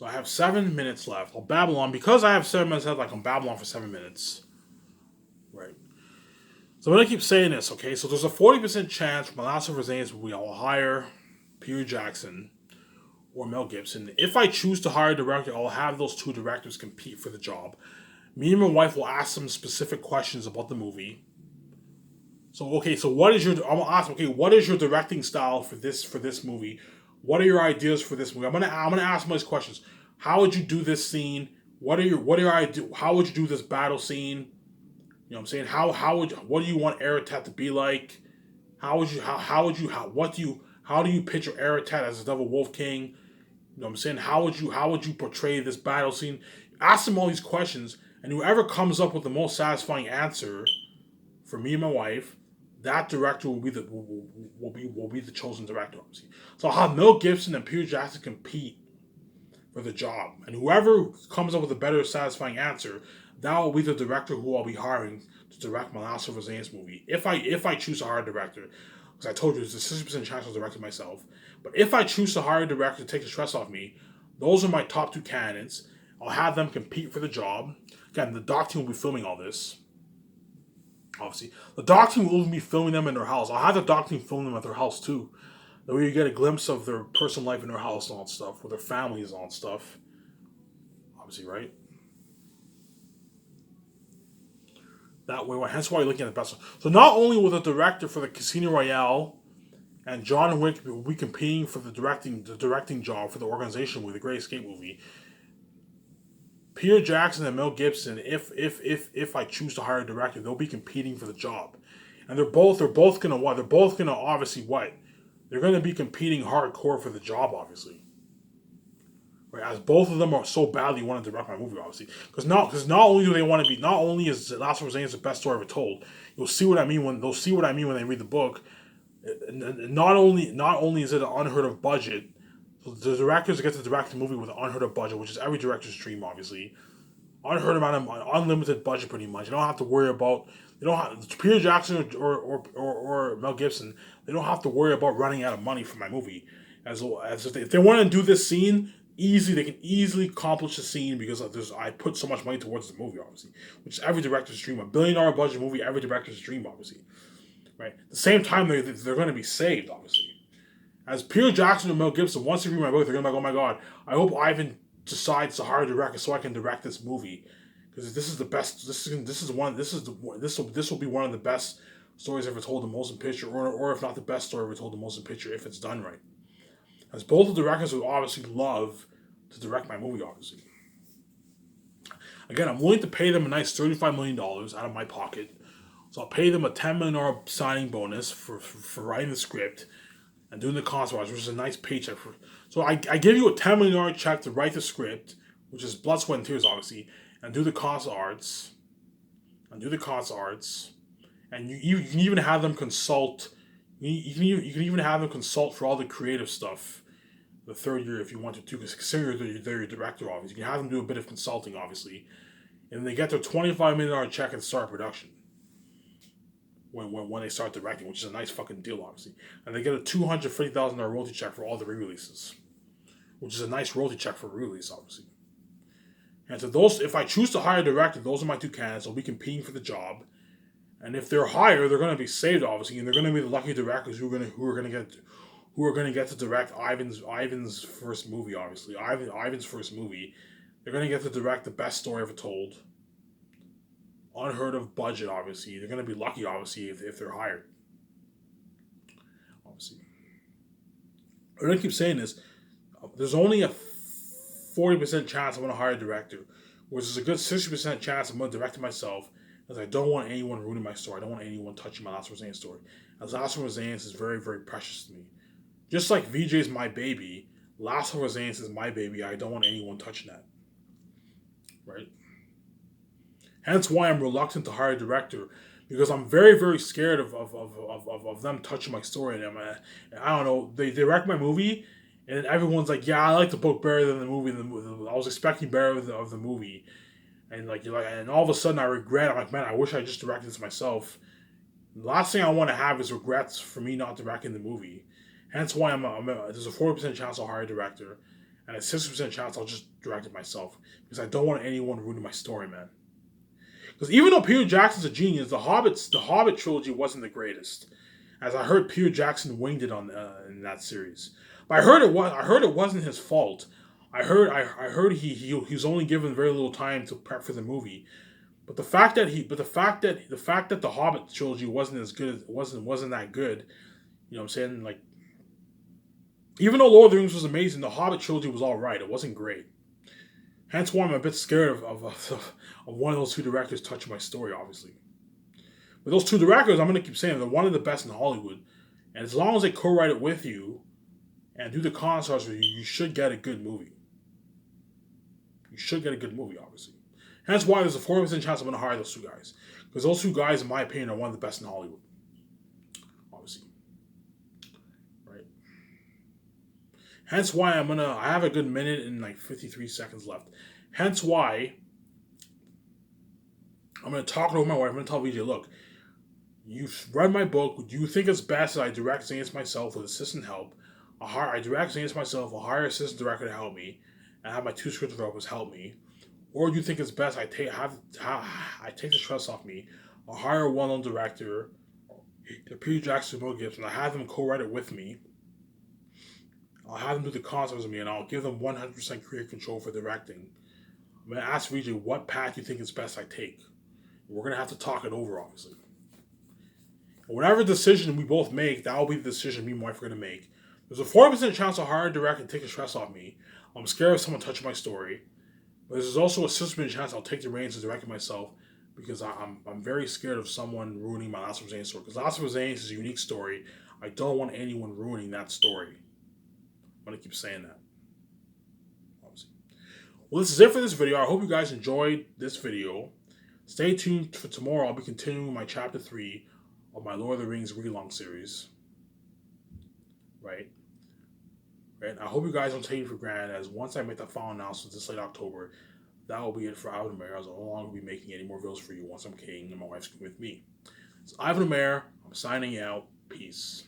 So I have 7 minutes left. I'll babble on. Because I have 7 minutes left, I can babble on for 7 minutes. Right. So I'm going to keep saying this, okay? So there's a 40% chance for my last of Zane's we will hire Peter Jackson or Mel Gibson. If I choose to hire a director, I'll have those two directors compete for the job. Me and my wife will ask them specific questions about the movie. So okay, so what is your? I'm gonna ask. Okay, what is your directing style for this movie? What are your ideas for this movie? I'm gonna ask them these questions. How would you do this scene? What are your ideas? How would you do this battle scene? You know what I'm saying? What do you want Aratat to be like? How do you picture Aratat as a Devil Wolf King? You know what I'm saying? How would you portray this battle scene? Ask them all these questions, and whoever comes up with the most satisfying answer for me and my wife, that director will be the chosen director, obviously. So I'll have Mel Gibson and Peter Jackson compete for the job, and whoever comes up with a better satisfying answer, that will be the director who I'll be hiring to direct my Last of Us movie. If I choose to hire a director, because I told you there's a 60% chance I'll direct it myself. But if I choose to hire a director to take the stress off me, those are my top two candidates. I'll have them compete for the job. Again, the doc team will be filming all this. Obviously, the doc team will even be filming them in their house. I'll have the doc team film them at their house too. That way you get a glimpse of their personal life in their house and all that stuff, with their families and all that stuff. Obviously, right? That way, hence why you're looking at the best one. So not only will the director for the Casino Royale and John Wick will be competing for the directing job for the organization with the Great Escape movie, Peter Jackson and Mel Gibson, if I choose to hire a director, they'll be competing for the job, and they're both gonna what? They're both gonna obviously what? They're gonna be competing hardcore for the job, obviously. Right, as both of them are so badly want to direct my movie, obviously, because not only do they want to be, not only is Last of Us the best story ever told, you'll see what I mean when they'll see what I mean when they read the book. Not only is it an unheard of budget. The directors get to direct the movie with an unheard of budget, which is every director's dream, obviously. Unheard amount of unlimited budget, pretty much. You don't have to worry about. You don't have Peter Jackson or Mel Gibson. They don't have to worry about running out of money for my movie. As if they want to do this scene, they can easily accomplish the scene because I put so much money towards the movie, obviously, which is every director's dream. $1 billion budget movie, every director's dream, obviously. Right. At the same time, they're going to be saved, obviously. As Peter Jackson and Mel Gibson, once they read my book, they're going to be like, oh my god, I hope Ivan decides to hire a director so I can direct this movie. Because this is the best, this will be one of the best stories ever told in motion picture, or if not the best story ever told in motion picture, if it's done right. As both the directors would obviously love to direct my movie, obviously. Again, I'm willing to pay them a nice $35 million out of my pocket. So I'll pay them a $10 million signing bonus for writing the script and doing the cost which is a nice paycheck. So I give you a $10 million check to write the script, which is blood, sweat, and tears, obviously, and do the cost arts. And you can even have them consult. You can even have them consult for all the creative stuff the third year if you wanted to, because consider they're your director, obviously. You can have them do a bit of consulting, obviously. And they get their $25 million check and start production. When they start directing, which is a nice fucking deal, obviously. And they get a $250,000 royalty check for all the re-releases, which is a nice royalty check for re-release, obviously. And so those, if I choose to hire a director, those are my two candidates. They'll be competing for the job. And if they're hired, they're going to be saved, obviously, and they're going to be the lucky directors who are going to get to direct Ivan's first movie, obviously. Ivan's first movie. They're going to get to direct the best story ever told. Unheard of budget, obviously. They're going to be lucky, obviously, if they're hired. Obviously. I'm going to keep saying this. There's only a 40% chance I'm going to hire a director, which is a good 60% chance I'm going to direct it myself, because I don't want anyone ruining my story. I don't want anyone touching my Last of Us story. As Last of Us is very, very precious to me. Just like VJ's my baby, Last of Us is my baby. I don't want anyone touching that. Right? Hence why I'm reluctant to hire a director, because I'm very, very scared of them touching my story. And I don't know, they direct my movie, and everyone's like, yeah, I like the book better than the movie. I was expecting better of the movie. And and all of a sudden I regret. I'm like, man, I wish I just directed this myself. The last thing I want to have is regrets for me not directing the movie. Hence why there's a 40% chance I'll hire a director. and a 60% chance I'll just direct it myself because I don't want anyone ruining my story, man. Because even though Peter Jackson's a genius, the Hobbit trilogy wasn't the greatest. As I heard, Peter Jackson winged it on in that series. But I heard it wasn't his fault. I heard he was only given very little time to prep for the movie. But the fact that the Hobbit trilogy wasn't as good wasn't that good. You know what I'm saying? Like, even though Lord of the Rings was amazing, the Hobbit trilogy was all right. It wasn't great. Hence why I'm a bit scared of one of those two directors touching my story, obviously. But those two directors, I'm going to keep saying, they're one of the best in Hollywood. And as long as they co-write it with you and do the concepts with you, you should get a good movie. You should get a good movie, obviously. Hence why there's a 40% chance I'm going to hire those two guys. Because those two guys, in my opinion, are one of the best in Hollywood. Obviously. Right? Hence why I have a good minute and like 53 seconds left. Hence why I'm going to talk over my wife. I'm going to tell VJ, look, you've read my book. Do you think it's best that I direct against myself with assistant help? I direct against myself. I'll hire an assistant director to help me, and have my two script developers help me. Or do you think it's best I take the stress off me? I'll hire a well-known director, Peter Jackson or Gibson. I have them co-write it with me. I'll have them do the concepts with me, and I'll give them 100% creative control for directing. I'm going to ask VJ what path you think is best I take. We're going to have to talk it over, obviously. And whatever decision we both make, that will be the decision me and my wife are going to make. There's a 40% chance I'll hire a director and take the stress off me. I'm scared of someone touching my story. But there's also a 60% chance I'll take the reins and direct it myself because I'm very scared of someone ruining my Last of Us story. Because Last of Us is a unique story. I don't want anyone ruining that story. I'm going to keep saying that. Obviously. Well, this is it for this video. I hope you guys enjoyed this video. Stay tuned for tomorrow. I'll be continuing my chapter 3 of my Lord of the Rings relong series. Right? I hope you guys don't take it for granted, as once I make the final announcement this late October, that will be it for Ivan Mayer, as I'll no longer be making any more videos for you once I'm king and my wife's with me. So Ivan Mayer, I'm signing out. Peace.